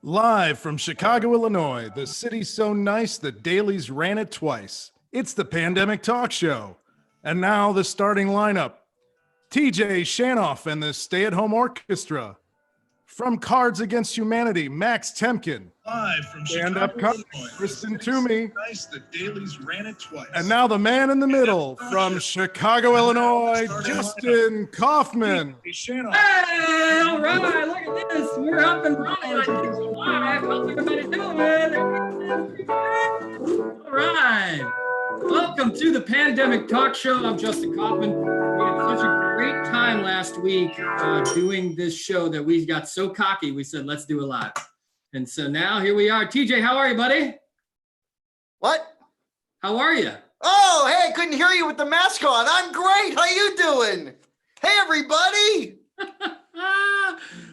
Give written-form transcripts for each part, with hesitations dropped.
Live from Chicago, Illinois, the city so nice that dailies ran it twice. It's the Pandemic Talk Show. And now the starting lineup. TJ Shanoff and the Stay-at-Home Orchestra. From Cards Against Humanity, Max Temkin. Live from Stand-up Chicago, comedy, Illinois. Kristen Toomey. Nice that dailies ran it twice. And now the man in the middle, from Chicago, Illinois, Justin Kaufman. Hey, Hey, all right, look at this. We're up and running. I think we're live. How's everybody doing? All right. Welcome to the Pandemic Talk Show. I'm Justin Kaufman. We had such a great time last week doing this show that we got so cocky, we said, let's do it live. And so now here we are. TJ, how are you, buddy? What? How are you? Oh, hey, I couldn't hear you with the mask on. I'm great. How you doing? Hey, everybody.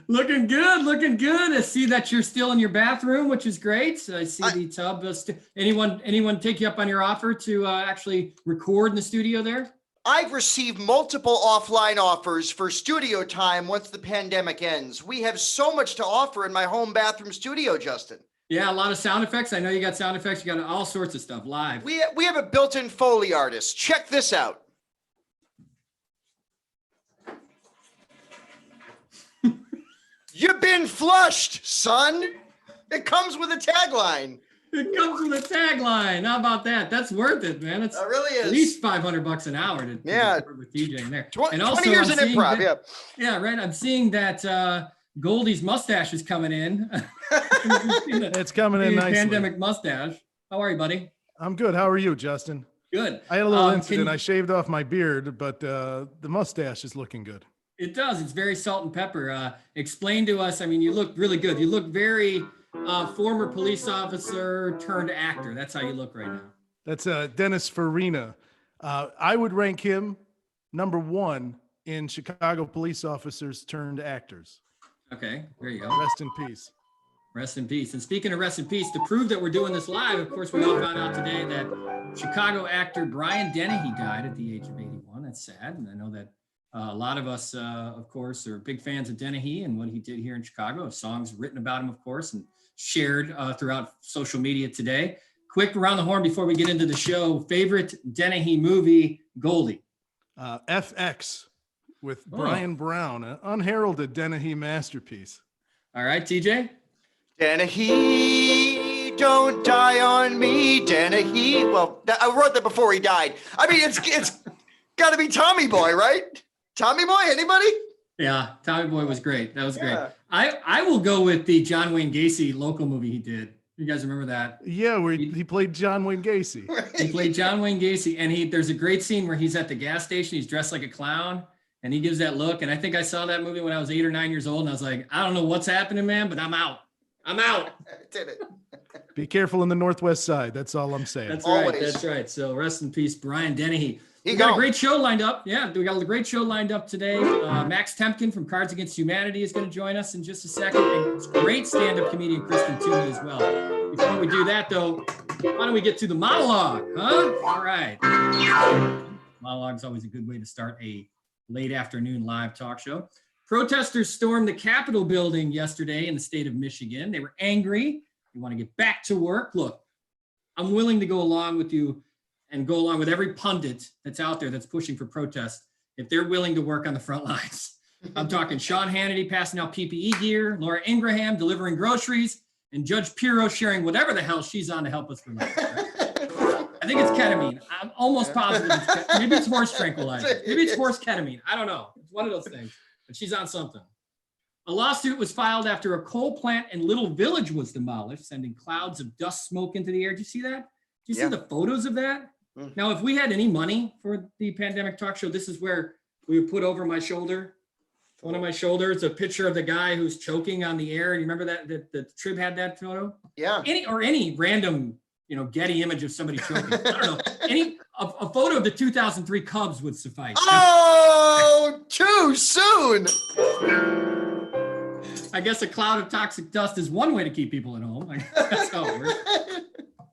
Looking good, looking good. I see that you're still in your bathroom, which is great. So I see the tub. Anyone take you up on your offer to actually record in the studio there? I've received multiple offline offers for studio time once the pandemic ends. We have so much to offer in my home bathroom studio, Justin. Yeah, a lot of sound effects. I know you got sound effects. You got all sorts of stuff live. We have a built-in Foley artist. Check this out. You've been flushed, son. It comes with a tagline. It comes with a tagline. How about that? That's worth it, man. It's It really is. at least $500 an hour to work with DJ in there. 20 and also, 20 years I'm in seeing improv, that- Yeah, right. I'm seeing that Goldie's mustache is coming in. It's coming in nicely. Pandemic mustache. How are you, buddy? I'm good. How are you, Justin? Good. I had a little Can incident. you- I shaved off my beard, but the mustache is looking good. It does. It's very salt and pepper. Explain to us. I mean, you look really good. You look very former police officer turned actor. That's how you look right now. That's Dennis Farina. I would rank him number one in Chicago police officers turned actors. Okay, there you go. Rest in peace. Rest in peace. And speaking of rest in peace, to prove that we're doing this live, of course, we all found out today that Chicago actor Brian Dennehy died at the age of 81. That's sad. And I know that a lot of us, of course, are big fans of Dennehy and what he did here in Chicago. Songs written about him, of course, and shared throughout social media today. Quick around the horn before we get into the show. Favorite Dennehy movie, Goldie? FX with Brian Brown, an unheralded Dennehy masterpiece. All right, TJ? Dennehy, don't die on me, Dennehy. Well, I wrote that before he died. I mean, it's got to be Tommy Boy, right? Tommy Boy, anybody? Yeah, Tommy Boy was great. That was great. Yeah. I will go with the John Wayne Gacy local movie he did. You guys remember that? Yeah, where he played John Wayne Gacy. He played John Wayne Gacy, and there's a great scene where he's at the gas station. He's dressed like a clown, and he gives that look. And I think I saw that movie when I was 8 or 9 years old, and I was like, I don't know what's happening, man, but I'm out. I'm out. Did it. Be careful in the Northwest Side. That's all I'm saying. That's right. Always. That's right. So rest in peace, Brian Dennehy. He We got a gone. great show lined up. Yeah, we got a great show lined up today. Max Temkin from Cards Against Humanity is going to join us in just a second. And great stand-up comedian Kristen Toomey as well. Before we do that, though, why don't we get to the monologue, huh? All right. Monologue is always a good way to start a late afternoon live talk show. Protesters stormed the Capitol building yesterday in the state of Michigan. They were angry. They want to get back to work. Look, I'm willing to go along with you and go along with every pundit that's out there that's pushing for protest if they're willing to work on the front lines. I'm talking Sean Hannity passing out PPE gear, Laura Ingraham delivering groceries, and Judge Pirro sharing whatever the hell she's on to help us relax. Right? I think it's ketamine. I'm almost positive maybe it's horse tranquilizer. Maybe it's horse ketamine. I don't know. It's one of those things, but she's on something. A lawsuit was filed after a coal plant in Little Village was demolished, sending clouds of dust smoke into the air. Did you see that? Did you see the photos of that? Now, if we had any money for the Pandemic Talk Show, this is where we would put over my shoulder, one of my shoulders, a picture of the guy who's choking on the air. You remember that the Trib had that photo? Yeah. Any random, Getty image of somebody choking. I don't know. A photo of the 2003 Cubs would suffice. Oh, too soon. I guess a cloud of toxic dust is one way to keep people at home. That's how it works.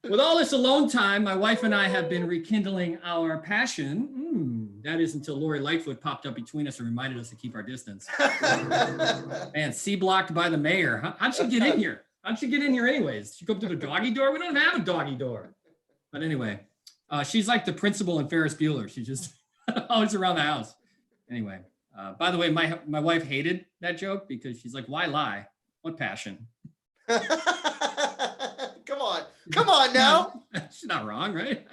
With all this alone time, my wife and I have been rekindling our passion. That is until Lori Lightfoot popped up between us and reminded us to keep our distance. Man, C-blocked by the mayor. How'd she get in here? How'd she get in here anyways? She come through the doggy door? We don't have a doggy door. But anyway, she's like the principal in Ferris Bueller. She's just always around the house. Anyway, by the way, my wife hated that joke because she's like, why lie? What passion? Come on now. She's not wrong, right?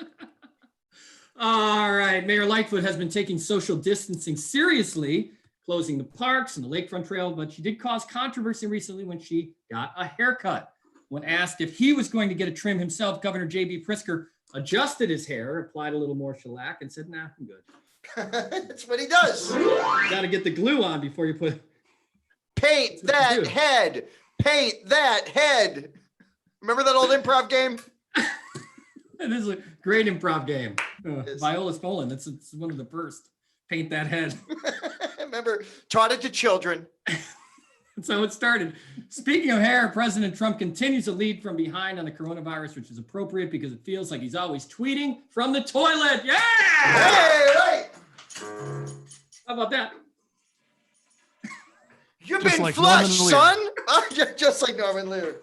All right. Mayor Lightfoot has been taking social distancing seriously, closing the parks and the lakefront trail, but she did cause controversy recently when she got a haircut. When asked if he was going to get a trim himself, Governor J.B. Pritzker adjusted his hair, applied a little more shellac, and said, nah, I'm good. That's what he does. Got to get the glue on before you put... Paint that head. Paint that head. Remember that old improv game? It is a great improv game. Viola Spolin, it's one of the first. Paint that head. Remember, taught it to children. That's how it started. Speaking of hair, President Trump continues to lead from behind on the coronavirus, which is appropriate because it feels like he's always tweeting from the toilet. Yeah! Hey, right. How about that? You've Just been like flushed, Norman son. Just like Norman Lear.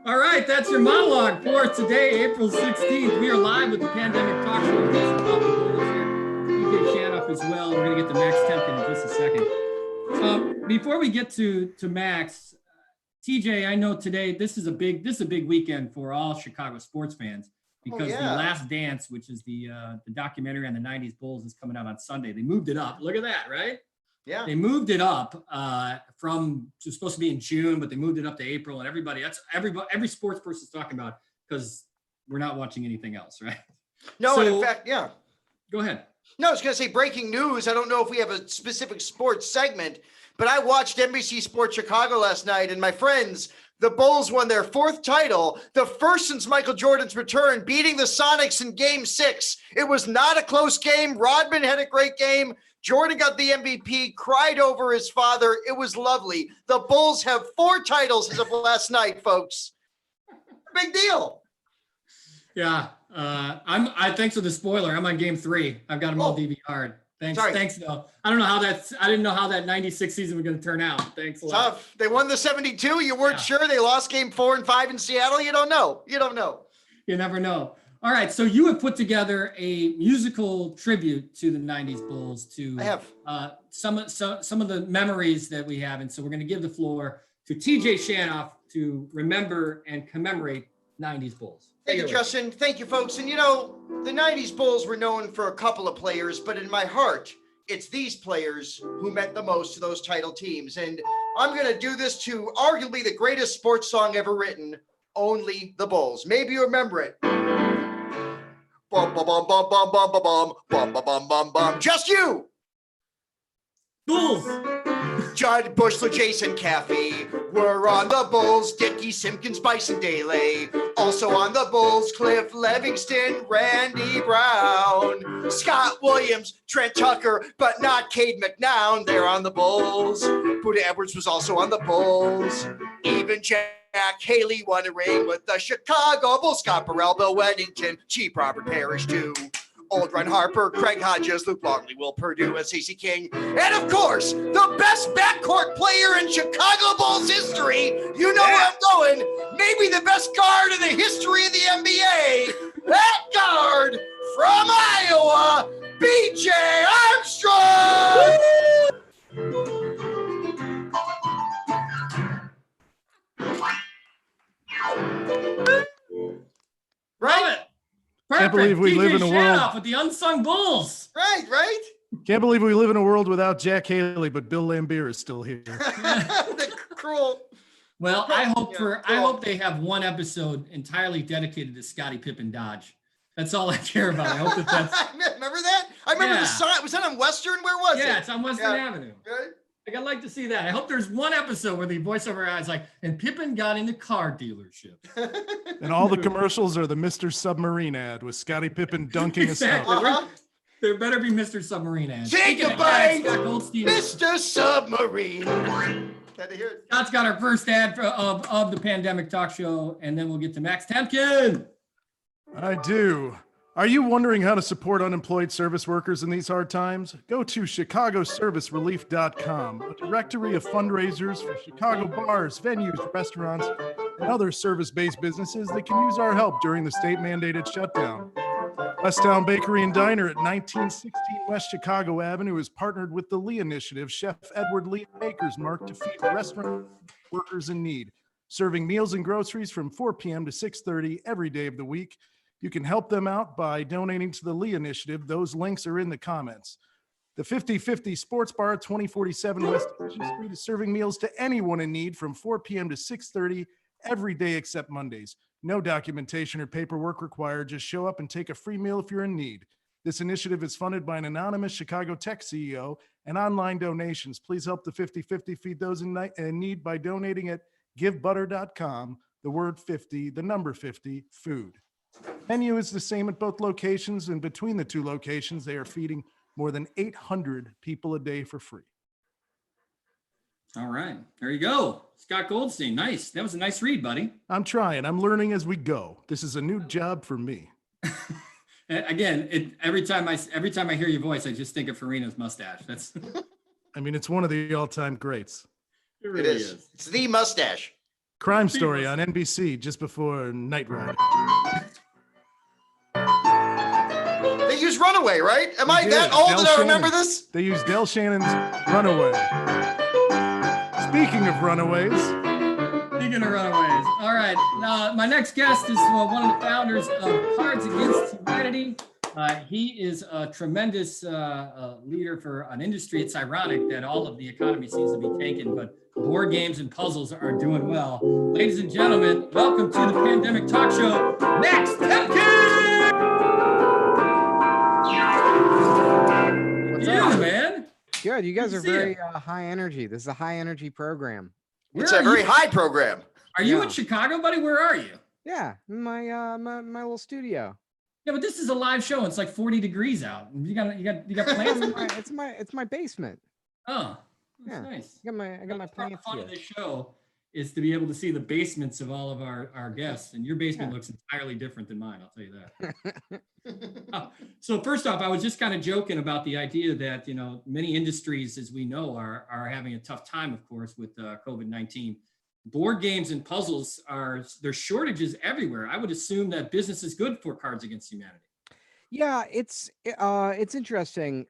All right, that's your monologue for today, April 16th. We are live with the Pandemic Talk Show. DJ Shanoff as well. We're going to get to Max Temkin in just a second. Before we get to Max, TJ, I know today this is a big weekend for all Chicago sports fans because The Last Dance, which is the documentary on the 90s Bulls, is coming out on Sunday. They moved it up. Look at that, right? Yeah. They moved it up from it was supposed to be in June, but they moved it up to April, and every sports person's talking about because we're not watching anything else, right? No, So, and in fact, yeah. Go ahead. No, I was going to say breaking news. I don't know if we have a specific sports segment, but I watched NBC Sports Chicago last night, and my friends, the Bulls won their 4th title, the first since Michael Jordan's return, beating the Sonics in Game 6. It was not a close game. Rodman had a great game. Jordan got the MVP, cried over his father. It was lovely. The Bulls have 4 titles as of last night, folks. Big deal. Yeah. Thanks for the spoiler. I'm on Game 3. I've got them all DVR'd. Thanks. Sorry. Thanks, though. I didn't know how that 96 season was going to turn out. Thanks a lot. Tough. They won the 72. You weren't sure. They lost Game 4 and 5 in Seattle. You don't know. You never know. All right, so you have put together a musical tribute to the 90s Bulls to I have. some of the memories that we have. And so we're going to give the floor to TJ Shanoff to remember and commemorate 90s Bulls. Thank you, Justin. Thank you, folks. And the 90s Bulls were known for a couple of players, but in my heart, it's these players who meant the most to those title teams. And I'm going to do this to arguably the greatest sports song ever written, Only the Bulls. Maybe you remember it. Bum, bum, bum, bum, bum, bum, bum, bum, bum, bum, bum, bum, bum. Just you. Bulls. Judd Bushler, Jason Caffey were on the Bulls. Dickie Simpkins, Bison Daly. Also on the Bulls, Cliff Livingston, Randy Brown. Scott Williams, Trent Tucker, but not Cade McNown. They're on the Bulls. Buda Edwards was also on the Bulls. Even Jack Haley won a ring with the Chicago Bulls. Scott Burrell, Bill Weddington, Chief Robert Parrish too. Old Ron Harper, Craig Hodges, Luke Longley, Will Perdue, and Stacey King. And of course, the best backcourt player in Chicago Bulls history. You know where I'm going. Maybe the best guard in the history of the NBA. That guard from Iowa, BJ Armstrong. Right? Can't believe we live in a world with the unsung Bulls. Right? Can't believe we live in a world without Jack Haley, but Bill Laimbeer is still here. The cruel. Well, I hope they have one episode entirely dedicated to Scottie Pippen Dodge. That's all I care about. I hope that's. Remember that? I remember the sign. Was that on Western? Where was it? Yeah, it's on Western Avenue. Right? Like, I'd like to see that. I hope there's one episode where the voiceover guy's like, and Pippen got in the car dealership. And all the commercials are the Mr. Submarine ad with Scottie Pippen dunking a snow. There better be Mr. Submarine ads. Take a bite, Mr. Submarine. Had to hear it. Scott's got our first ad of the Pandemic Talk Show, and then we'll get to Max Temkin. I do. Are you wondering how to support unemployed service workers in these hard times? Go to chicagoservicerelief.com, a directory of fundraisers for Chicago bars, venues, restaurants, and other service-based businesses that can use our help during the state-mandated shutdown. Westtown Bakery and Diner at 1916 West Chicago Avenue is partnered with the Lee Initiative Chef Edward Lee Baker's Mark to feed restaurant workers in need, serving meals and groceries from 4 p.m. to 6:30 every day of the week. You can help them out by donating to the Lee Initiative. Those links are in the comments. The 50/50 Sports Bar at 2047 West Division Street is serving meals to anyone in need from 4 p.m. to 6:30 every day except Mondays. No documentation or paperwork required. Just show up and take a free meal if you're in need. This initiative is funded by an anonymous Chicago tech CEO and online donations. Please help the 50/50 feed those in need by donating at givebutter.com, the word 50, the number 50, food. Menu is the same at both locations, and between the two locations, they are feeding more than 800 people a day for free. All right, there you go. Scott Goldstein, nice. That was a nice read, buddy. I'm trying. I'm learning as we go. This is a new job for me. Again, every time I hear your voice, I just think of Farina's mustache. That's. I mean, it's one of the all-time greats. It really is. It's the mustache. Crime Story on NBC just before Night Ride. They use Runaway, right? Am I did. that old Del that I remember Shannon. this? They used Del Shannon's Runaway. Speaking of runaways. Speaking of runaways. All right. My next guest is one of the founders of Cards Against Humanity. He is a tremendous leader for an industry. It's ironic that all of the economy seems to be tanking, but board games and puzzles are doing well. Ladies and gentlemen, welcome to the Pandemic Talk Show, Max Temkin! What's You, up? man. Good. You guys Good are to see very you. high energy. This is a high energy program. It's Where a are very you? high program. Are you Yeah. in Chicago, buddy? Where are you? Yeah, my little studio. Yeah, but this is a live show. It's like 40 degrees out. You got plants? It's my basement. Oh, that's Yeah. nice. I got my That's part of the plants fun of here. this show is to be able to see the basements of all of our guests, and your basement looks entirely different than mine. I'll tell you that. So first off, I was just kind of joking about the idea that many industries, as we know, are having a tough time, of course, with COVID-19. Board games and puzzles there's shortages everywhere. I would assume that business is good for Cards Against Humanity. Yeah, it's interesting.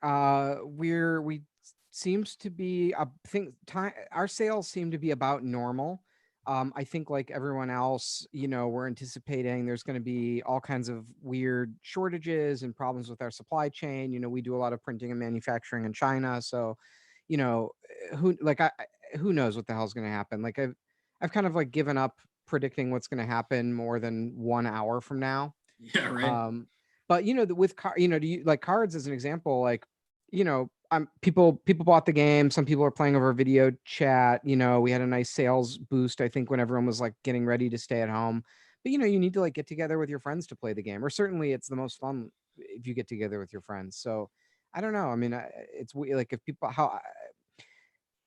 We seems to be our sales seem to be about normal. I think like everyone else, we're anticipating there's going to be all kinds of weird shortages and problems with our supply chain. We do a lot of printing and manufacturing in China, so who knows what the hell's going to happen. Like I've kind of like given up predicting what's going to happen more than 1 hour from now. Yeah, right. But with do you like cards as an example? Like, people bought the game. Some people are playing over video chat. We had a nice sales boost, I think, when everyone was like getting ready to stay at home. But you need to like get together with your friends to play the game, or certainly it's the most fun if you get together with your friends. So I don't know. I mean, it's like if people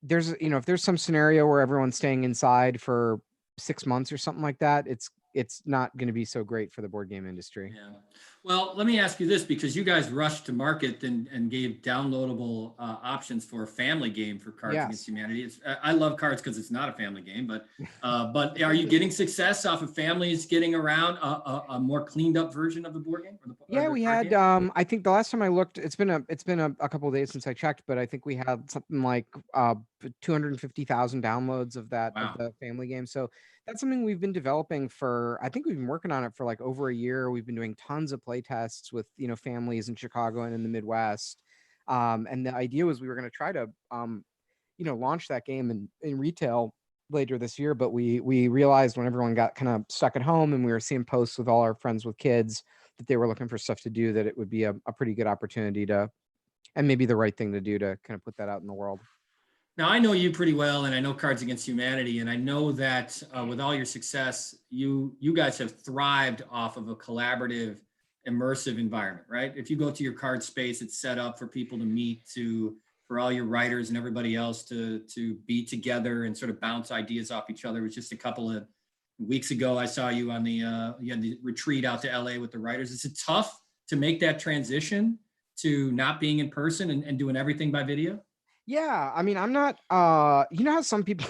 there's if there's some scenario where everyone's staying inside for 6 months or something like that, it's not going to be so great for the board game industry. Yeah. Well, let me ask you this, because you guys rushed to market and gave downloadable options for a family game for Cards Against Humanity. I love cards because it's not a family game, but are you getting success off of families getting around a more cleaned up version of the board game? We had. I think the last time I looked, it's been a couple of days since I checked, but I think we had something like 250,000 downloads of that of the family game. So that's something we've been developing for. I think we've been working on it for like over a year. We've been doing tons of play tests with families in Chicago and in the Midwest. And the idea was we were going to try to launch that game in retail later this year, but we realized when everyone got kind of stuck at home and we were seeing posts with all our friends with kids that they were looking for stuff to do, that it would be a pretty good opportunity and maybe the right thing to do to kind of put that out in the world. Now, I know you pretty well, and I know Cards Against Humanity, and I know that with all your success, you guys have thrived off of a collaborative, immersive environment, right? If you go to your card space, it's set up for people to meet, for all your writers and everybody else to be together and sort of bounce ideas off each other. It was just a couple of weeks ago, I saw you on you had the retreat out to LA with the writers. Is it tough to make that transition to not being in person and doing everything by video? Yeah, I mean, I'm not. You know how some people,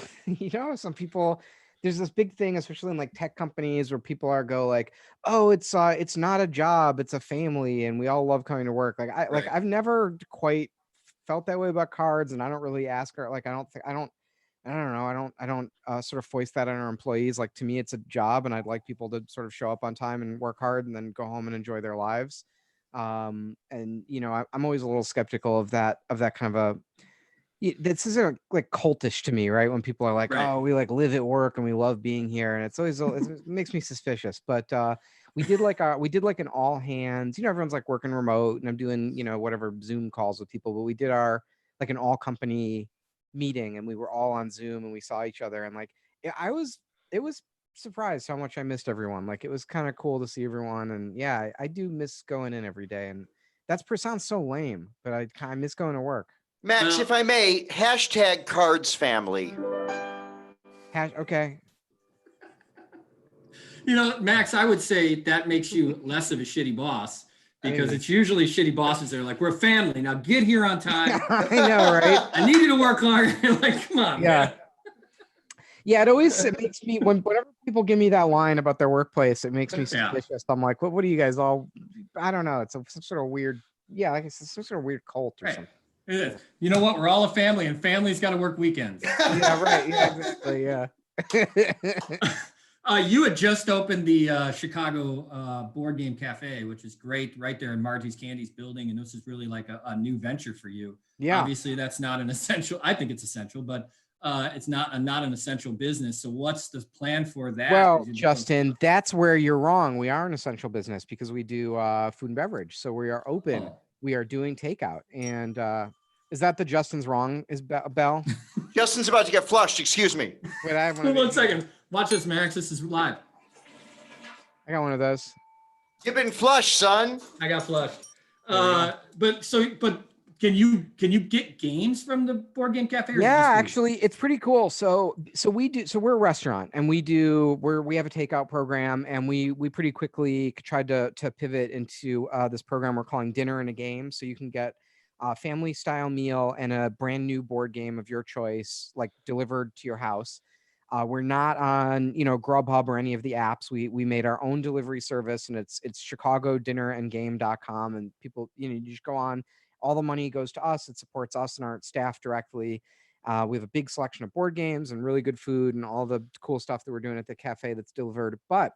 some people. There's this big thing, especially in like tech companies, where people go like, "Oh, it's not a job, it's a family, and we all love coming to work." Right. I've never quite felt that way about cards, and I don't really ask her. Like, I don't know. I don't sort of foist that on our employees. Like, to me, it's a job, and I'd like people to sort of show up on time and work hard, and then go home and enjoy their lives. And I'm always a little skeptical of that kind of a. This is like cultish to me, right? When people are like, Right. "Oh, we like live at work and we love being here," and it's always it makes me suspicious. But we did like an all hands. Everyone's like working remote, and I'm doing whatever Zoom calls with people. But we did our like an all company meeting, and we were all on Zoom, and we saw each other, and like it was surprised how much I missed everyone. Like, it was kind of cool to see everyone, and yeah, I do miss going in every day, and sounds so lame, but I kind of miss going to work. Max, Well- if I may, hashtag cards family. Okay. Max, I would say that makes you less of a shitty boss, because Maybe. it's usually shitty bosses that are like, "We're family. Now get here on time. I know, right? I need you to work hard." Like, come on, Yeah. man. Yeah, it makes me whenever people give me that line about their workplace, it makes me Yeah. suspicious. I'm like, what are you guys all? I don't know. It's some sort of weird, like it's some sort of weird cult or Right. something. It is. You know what? We're all a family, and families got to work weekends. Yeah, right. Yeah, exactly. Yeah. You had just opened the Chicago Board Game Cafe, which is great, right there in Margie's Candy's building, and this is really like a new venture for you. Yeah. Obviously, that's not an essential. I think it's essential, but it's not an essential business. So, what's the plan for that? Well, Justin, that's where you're wrong. We are an essential business because we do food and beverage. So we are open. Oh. We are doing takeout. And is that the Justin's wrong? Is Bell? Justin's about to get flushed. Excuse me. Wait, I have one. Hold on 1 second. Watch this, Max. This is live. I got one of those. You've been flushed, son. I got flushed. But can you get games from the Board Game Cafe? Or Yeah, just food? actually, it's pretty cool. So we're a restaurant, and we have a takeout program, and we pretty quickly tried to pivot into this program we're calling Dinner and a Game. So you can get a family style meal and a brand new board game of your choice, like delivered to your house. We're not on Grubhub or any of the apps. We made our own delivery service, and it's chicagodinnerandgame.com, and people you just go on. All the money goes to us. It supports us and our staff directly. We have a big selection of board games and really good food and all the cool stuff that we're doing at the cafe that's delivered. But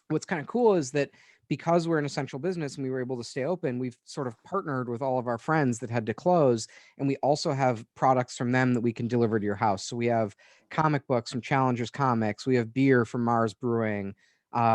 what's kind of cool is that because we're an essential business and we were able to stay open, we've sort of partnered with all of our friends that had to close. And we also have products from them that we can deliver to your house. So we have comic books from Challengers Comics. We have beer from Mars Brewing.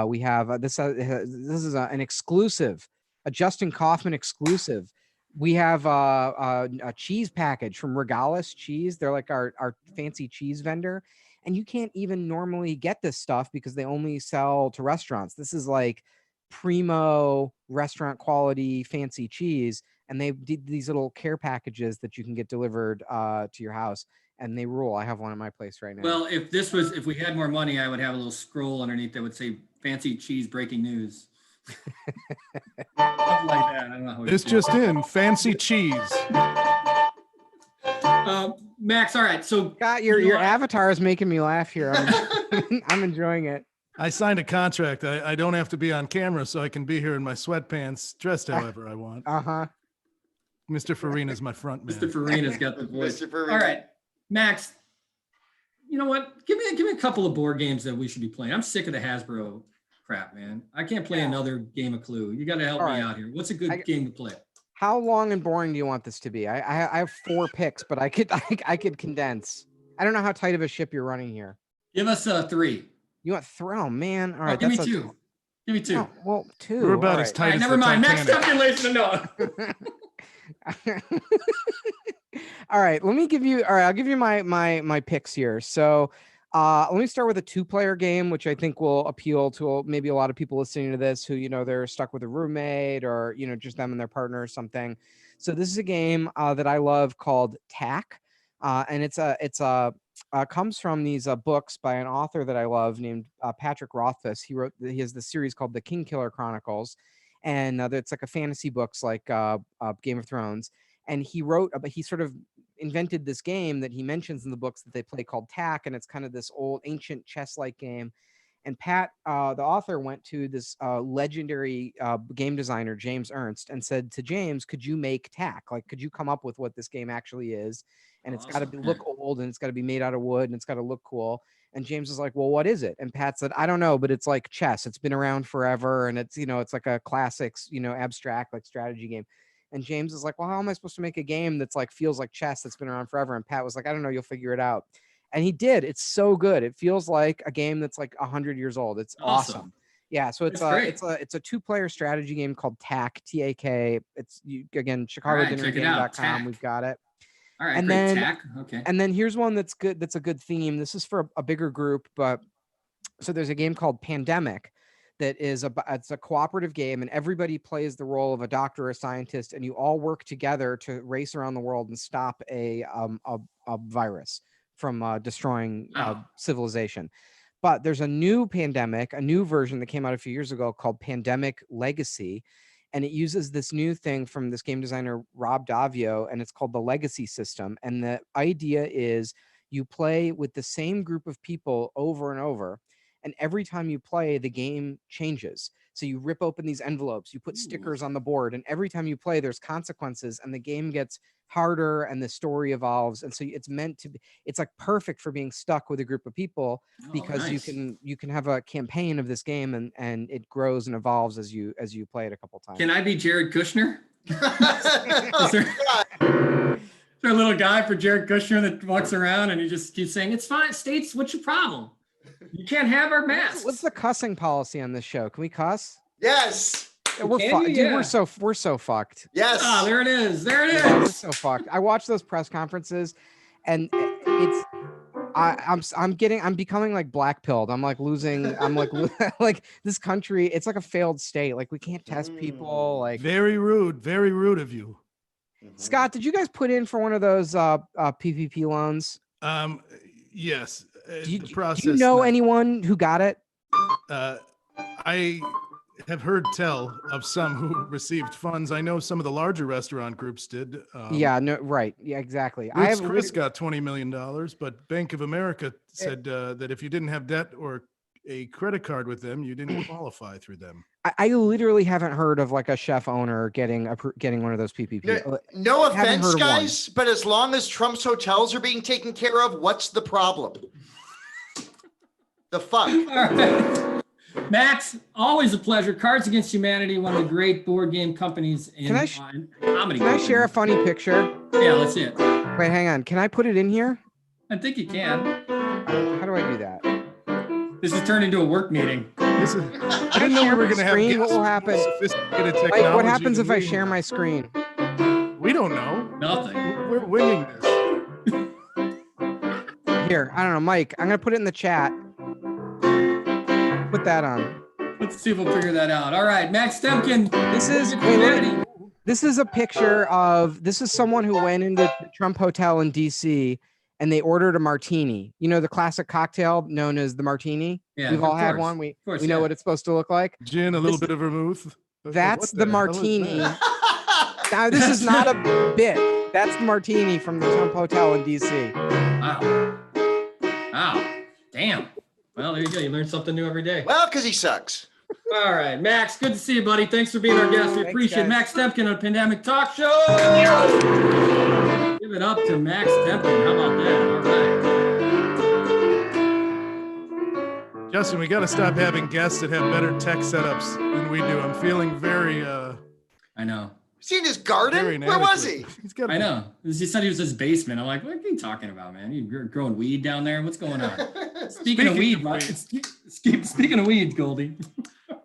We have this is an exclusive, a Justin Kaufman exclusive. We have a cheese package from Regalis Cheese. They're like our fancy cheese vendor. And you can't even normally get this stuff because they only sell to restaurants. This is like primo restaurant quality fancy cheese. And they did these little care packages that you can get delivered to your house. And they rule. I have one at my place right now. Well, if we had more money, I would have a little scroll underneath that would say "Fancy Cheese Breaking News." Something like that. I don't know how This just in, fancy cheese. Max, all right. So Scott, your avatar is making me laugh here. I'm enjoying it. I signed a contract. I don't have to be on camera, so I can be here in my sweatpants, dressed however I want. Uh-huh. Mr. Farina's my front man. Mr. Farina's got the voice. Mr. Farina. All right, Max. You know what? Give me a couple of board games that we should be playing. I'm sick of the Hasbro crap, man. I can't play another game of Clue. You got to help me out here. What's a good game to play? How long and boring do you want this to be? I have 4 picks, but I could condense. I don't know how tight of a ship you're running here. Give us 3. You want 3? Oh man! All right, give me 2. Give me 2. Oh, well, 2. We're about all as right. tight All right, as never the mind. Max Titanic. Tempkin, ladies and gentlemen. All right, let me give you. All right, I'll give you my picks here. So, let me start with a 2-player game, which I think will appeal to maybe a lot of people listening to this who they're stuck with a roommate or just them and their partner or something. So this is a game that I love called Tack, and it's comes from these books by an author that I love named Patrick Rothfuss. He has this series called The King Killer Chronicles. and it's like a fantasy books like Game of Thrones. And he sort of invented this game that he mentions in the books that they play called Tack, and it's kind of this old ancient chess-like game. And Pat, the author, went to this legendary game designer, James Ernst, and said to James, could you make Tack? Like, could you come up with what this game actually is? And it's got to look old, and it's got to be made out of wood, and it's got to look cool. And James was like, well, what is it? And Pat said, I don't know, but it's like chess. It's been around forever. And it's, it's like a classics, abstract, like strategy game. And James is like, well, how am I supposed to make a game that's like, feels like chess that's been around forever? And Pat was like, I don't know, you'll figure it out. And he did. It's so good. It feels like a game that's like 100 years old. It's awesome. Yeah. So it's a 2-player strategy game called Tack, TAK. It's again, ChicagoDinnerGame.com. We've got it. All right. And great. then, Tack. Okay. And then here's one that's good. That's a good theme. This is for a bigger group, but so there's a game called Pandemic that is it's a cooperative game, and everybody plays the role of a doctor or a scientist, and you all work together to race around the world and stop a virus from destroying civilization. But there's a new pandemic, a new version that came out a few years ago called Pandemic Legacy. And it uses this new thing from this game designer, Rob Davio, and it's called the Legacy System. And the idea is you play with the same group of people over and over. And every time you play, the game changes. So you rip open these envelopes, you put stickers on the board, and every time you play, there's consequences, and the game gets harder and the story evolves. And so it's meant to be, it's like perfect for being stuck with a group of people because nice. you can have a campaign of this game, and it grows and evolves as you play it a couple times. Can I be Jared Kushner? Is there a little guy for Jared Kushner that walks around and he just keeps saying, it's fine, States, what's your problem? You can't have our masks. What's the cussing policy on this show? Can we cuss? Yes. Yeah, we're fucked. Dude, we're so fucked. Yes. Oh, there it is. There it is. Yeah, we're so fucked. I watch those press conferences, and I'm becoming like black pilled. I'm like losing. I'm like like this country. It's like a failed state. Like we can't test people. Like very rude of you. Scott, did you guys put in for one of those PPP loans? Yes. Do you know anyone who got it? I have heard tell of some who received funds. I know some of the larger restaurant groups did. Yeah, no, right. Yeah, exactly. Chris got $20 million, but Bank of America said that if you didn't have debt or a credit card with them, you didn't qualify through them. I literally haven't heard of like a chef owner getting one of those PPP. No offense, guys, but as long as Trump's hotels are being taken care of, what's the problem? The fuck? All right. Max, always a pleasure. Cards Against Humanity, one of the great board game companies in comedy. Can I share a funny picture? Yeah, let's see it. Wait, hang on. Can I put it in here? I think you can. How do I do that? This has turned into a work meeting. I didn't know we were going to have guests. What will happen? Like, what happens if I share my screen? We don't know. Nothing. We're winging this. Here, I don't know, Mike. I'm going to put it in the chat. Put that on. Let's see if we'll figure that out. All right, Max Temkin. This is a picture of, this is someone who went into the Trump Hotel in DC and they ordered a martini. You know, the classic cocktail known as the martini. Yeah, we've all had one. We know what it's supposed to look like. Gin, a little bit of vermouth. That's the martini. Now, this is not a bit. That's the martini from the Trump Hotel in DC. Wow. Damn. Well, there you go. You learn something new every day. Well, because he sucks. All right, Max, good to see you, buddy. Thanks for being our guest. We appreciate it. Max Temkin on Pandemic Talk Show. Give it up to Max Temkin. How about that? All right. Justin, we got to stop having guests that have better tech setups than we do. I'm feeling very... I know. Seen his garden? Where was he? I know. He said he was his basement. I'm like, what are you talking about, man? You're growing weed down there? What's going on? Speaking of weed, speaking of weed, Goldie.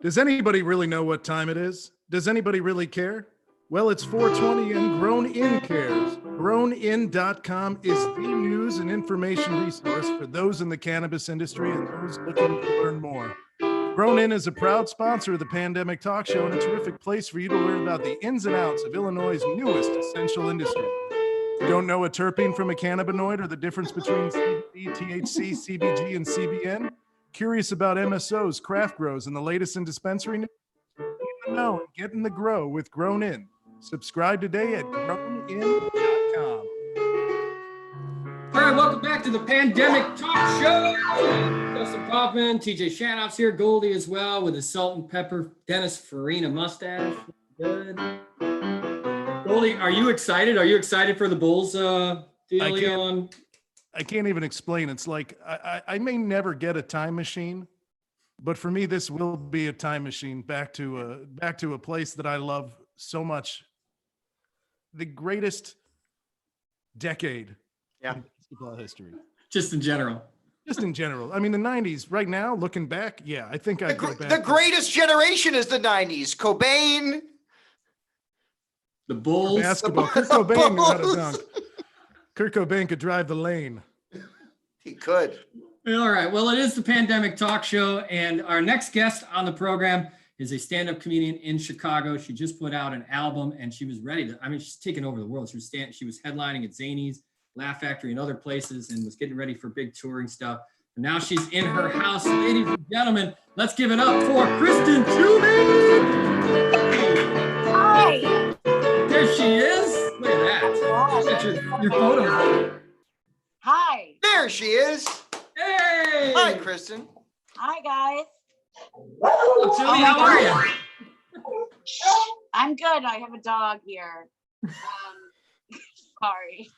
Does anybody really know what time it is? Does anybody really care? Well, it's 420 and Grown In cares. GrownIn.com is the news and information resource for those in the cannabis industry and those looking to learn more. Grown In is a proud sponsor of the Pandemic Talk Show and a terrific place for you to learn about the ins and outs of Illinois' newest essential industry. You don't know a terpene from a cannabinoid or the difference between CBD, THC, CBG, and CBN? Curious about MSOs, craft grows, and the latest in dispensary news? the know and get in the grow with Grown In. Subscribe today at grownin.com. All right, welcome back to the Pandemic Talk Show. Dustin Kaufman, TJ Shanoff's here, Goldie as well with his salt and pepper Dennis Farina mustache. Good. Goldie, are you excited? Are you excited for the Bulls dealio on? I can't even explain. It's like I may never get a time machine, but for me, this will be a time machine back to a place that I love so much. The greatest decade in basketball history. Just in general. Just in general. I mean, the 90s, right now, looking back, yeah, I think I'd go back. The greatest generation is the 90s. Cobain. The Bulls. Basketball. Kurt Cobain knew how to dunk. Kurt Cobain could drive the lane. He could. All right. Well, it is the Pandemic Talk Show, and our next guest on the program is a stand-up comedian in Chicago. She just put out an album, and she was ready to. I mean, she's taking over the world. She was headlining at Zany's, Laugh Factory, and other places, and was getting ready for big touring stuff. And now she's in her house, ladies and gentlemen. Let's give it up for Kristen Toomey. Hi. There she is. Look at that. Look at your photo. Hi. There she is. Hey. Hi, Kristen. Hi, guys. Hello, Toomey. How are you? I'm good. I have a dog here. Sorry.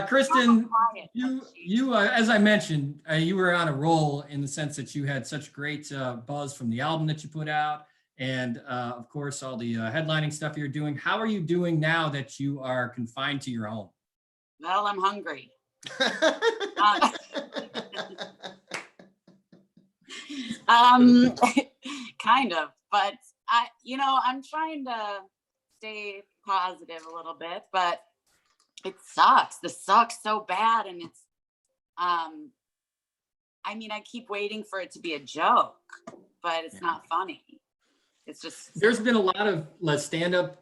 Kristen, you as I mentioned, you were on a roll in the sense that you had such great buzz from the album that you put out, and of course all the headlining stuff you're doing. How are you doing now that you are confined to your home? Well, I'm hungry. Kind of, but I'm trying to stay positive a little bit, but it sucks. This sucks so bad. And it's, I keep waiting for it to be a joke, but it's not funny. It's just. There's been a lot of stand-up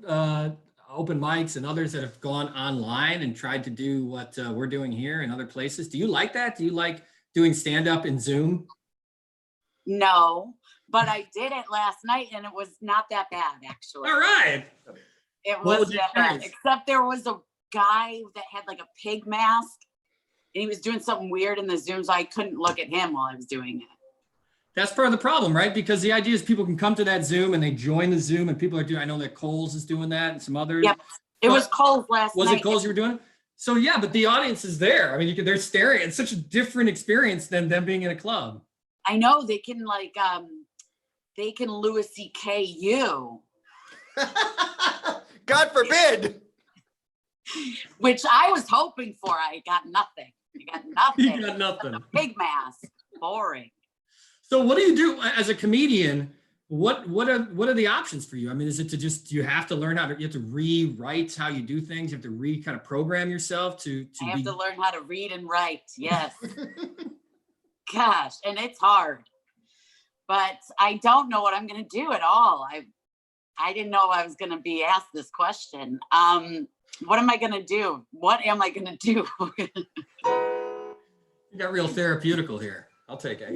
open mics and others that have gone online and tried to do what we're doing here in other places. Do you like that? Do you like doing stand-up in Zoom? No, but I did it last night and it was not that bad, actually. All right. It was that bad, except there was a guy that had like a pig mask and he was doing something weird in the Zoom, so I couldn't look at him while I was doing it. That's part of the problem, right? Because the idea is people can come to that Zoom and they join the Zoom, and people are doing, I know that Coles is doing that and some others. Yep. It was Coles last night. Was it Coles you were doing? So yeah, but the audience is there. I mean, they're staring. It's such a different experience than them being in a club. I know they can they can Louis C.K. you. God forbid. Which I was hoping for. I got nothing. You got nothing. A pig mask. Boring. So what do you do as a comedian? What are the options for you? I mean, is it to just, you have to learn you have to rewrite how you do things? You have to kind of program yourself to I have to learn how to read and write. Yes. Gosh, and it's hard. But I don't know what I'm going to do at all. I didn't know I was going to be asked this question. What am I going to do? What am I going to do? You got real therapeutical here. I'll take it.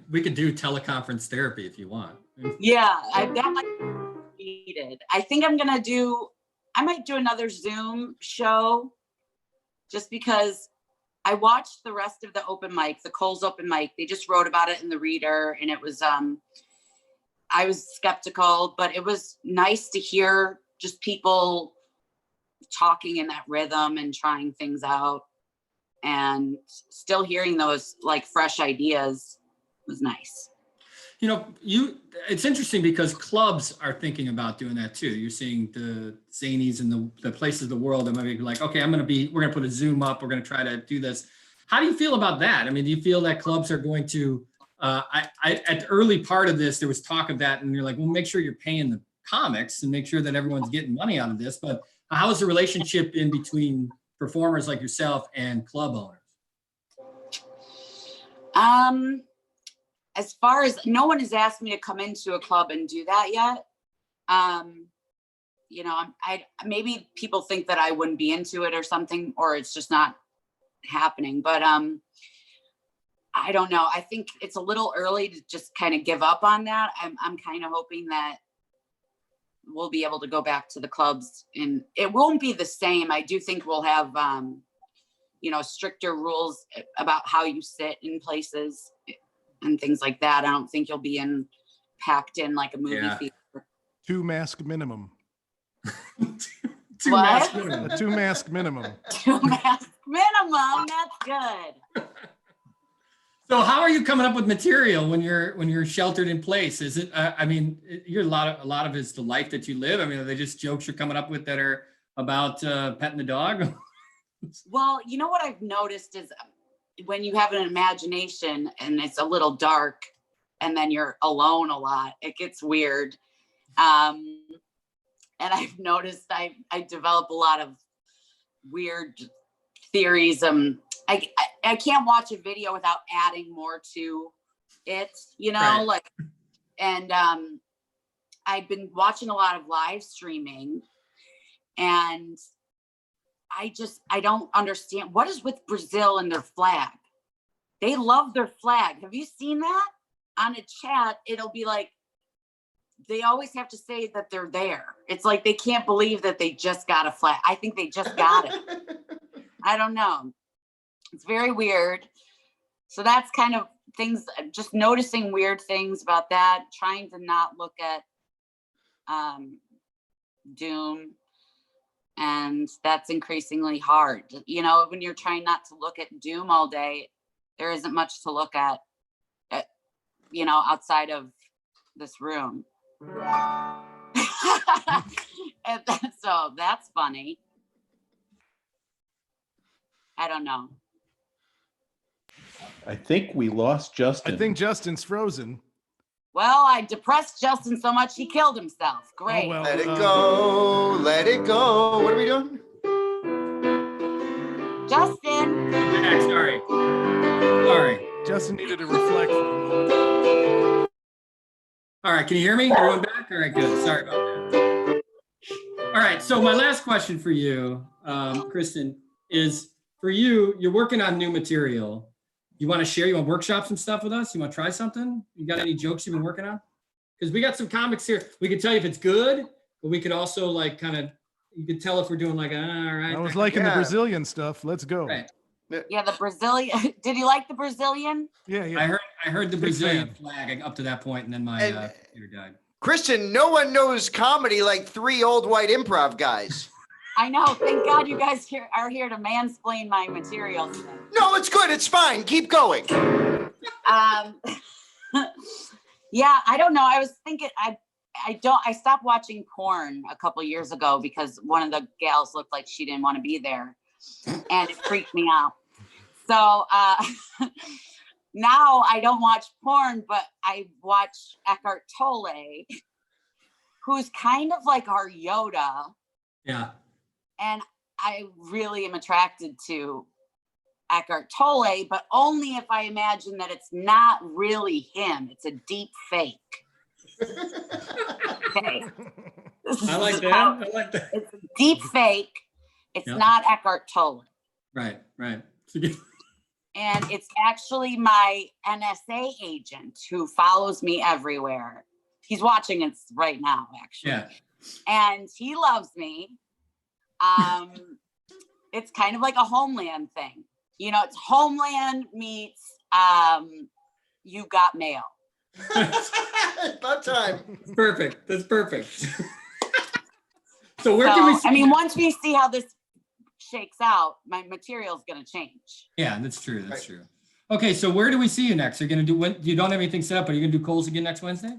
We could do teleconference therapy if you want. Yeah, that might be needed. I think I might do another Zoom show just because I watched the rest of the open mic, the Coles open mic. They just wrote about it in the Reader, and it was, I was skeptical, but it was nice to hear just people talking in that rhythm and trying things out. And still hearing those like fresh ideas was nice. It's interesting because clubs are thinking about doing that too. You're seeing the Zanies and the places of the world that might be like, okay, we're going to put a Zoom up. We're going to try to do this. How do you feel about that? I mean, do you feel that clubs are going to, at the early part of this, there was talk of that, and you're like, well, make sure you're paying the comics and make sure that everyone's getting money out of this. But how is the relationship in between performers like yourself and club owners? As far as, no one has asked me to come into a club and do that yet. Maybe people think that I wouldn't be into it or something, or it's just not happening. But I don't know. I think it's a little early to just kind of give up on that. I'm kind of hoping that we'll be able to go back to the clubs, and it won't be the same. I do think we'll have, stricter rules about how you sit in places and things like that. I don't think you'll be packed in like a movie theater. 2 mask minimum. Two What? mask minimum. A 2 mask minimum. 2 mask minimum. That's good. So how are you coming up with material when you're sheltered in place? Is it? You're a lot of it's the life that you live. I mean, are they just jokes you're coming up with that are about petting the dog? Well, you know what I've noticed is when you have an imagination and it's a little dark, and then you're alone a lot, it gets weird. And I've noticed I develop a lot of weird theories. I can't watch a video without adding more to it, Right. and I've been watching a lot of live streaming, and I don't understand what is with Brazil and their flag. They love their flag. Have you seen that? On a chat, it'll be like, they always have to say that they're there. It's like they can't believe that they just got a flag. I think they just got it. I don't know. It's very weird. So that's kind of things, just noticing weird things about that, trying to not look at Doom. And that's increasingly hard. When you're trying not to look at Doom all day, there isn't much to look at outside of this room. And so that's funny. I don't know. I think we lost Justin. I think Justin's frozen. Well, I depressed Justin so much he killed himself. Great. Oh, well, Let it go. Let it go. What are we doing? Justin. Max, sorry. Justin needed to reflect for a moment. All right, can you hear me? Everyone back? All right, good. Sorry about that. All right, so my last question for you, Kristen, is for you, you're working on new material. You want to share, you want to workshop some stuff with us? You want to try something? You got any jokes you've been working on? Because we got some comics here. We can tell you if it's good, but we could also you could tell if we're doing all right. I was liking the Brazilian stuff. Let's go. Right. Yeah, the Brazilian. Did you like the Brazilian? Yeah. I heard the Big Brazilian fan. flag up to that point, and then my computer died. Kristen, no one knows comedy like 3 old white improv guys. I know. Thank God you guys are here to mansplain my material today. No, it's good. It's fine. Keep going. Yeah, I don't know. I was thinking I stopped watching porn a couple years ago because one of the gals looked like she didn't want to be there, and it freaked me out. So now I don't watch porn, but I watch Eckhart Tolle, who's kind of like our Yoda. Yeah. And I really am attracted to Eckhart Tolle, but only if I imagine that it's not really him. It's a deep fake. Okay. I like that. It's a deep fake. It's Yep. not Eckhart Tolle. Right. And it's actually my NSA agent who follows me everywhere. He's watching it right now, actually. Yeah. And he loves me. It's kind of like a Homeland thing. It's Homeland meets You Got Mail. About time. Perfect. That's perfect. So where can we see? I mean, once we see how this shakes out, my material's going to change. Yeah, that's true. That's true. Okay, so where do we see you next? You're going to do, you don't have anything set up, but you're going to do Coles again next Wednesday?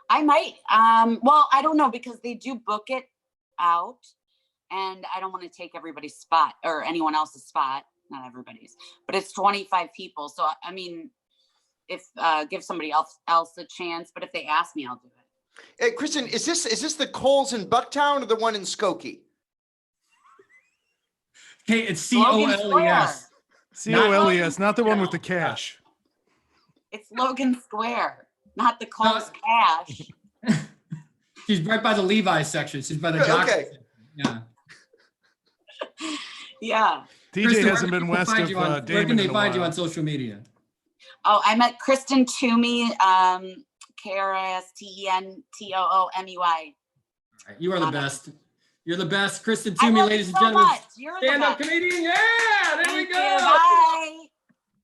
I might. Well, I don't know, because they do book it out, and I don't want to take everybody's spot or anyone else's spot. Not everybody's, but it's 25 people. So, I mean, if give somebody else a chance, but if they ask me, I'll do it. Hey, Kristen, is this the Coles in Bucktown or the one in Skokie? Okay, it's Logan COLES. COLES, not the one with the cash. It's Logan Square, not the Coles Cash. She's right by the Levi's section. She's by the jock Okay. section. Yeah. Yeah. TJ Kristen, hasn't been west of where Damon can they in a find you while. on social media? Oh, I'm at Kristen Toomey, KRISTENTOOMEY. You are the best. You're the best. Kristen I Toomey, love ladies you and so gentlemen. much. You're the Stand-up best. comedian. Yeah, there we Thank go. you. Bye.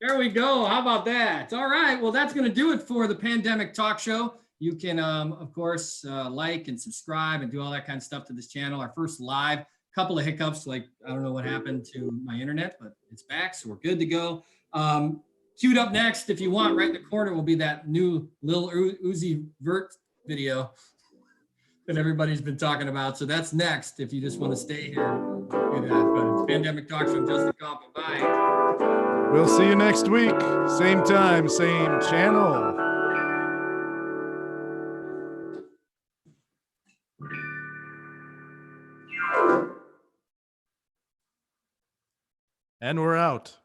There we go. How about that? All right. Well, that's going to do it for the Pandemic Talk Show. You can, of course, like and subscribe and do all that kind of stuff to this channel. Our first live, couple of hiccups, like I don't know what happened to my internet, but it's back, so we're good to go. Queued up next, if you want, right in the corner will be that new Lil Uzi Vert video that everybody's been talking about. So that's next. If you just want to stay here, do that. But it's Pandemic Talk Show. I'm Justin Coffin. Bye. We'll see you next week. Same time, same channel. And we're out.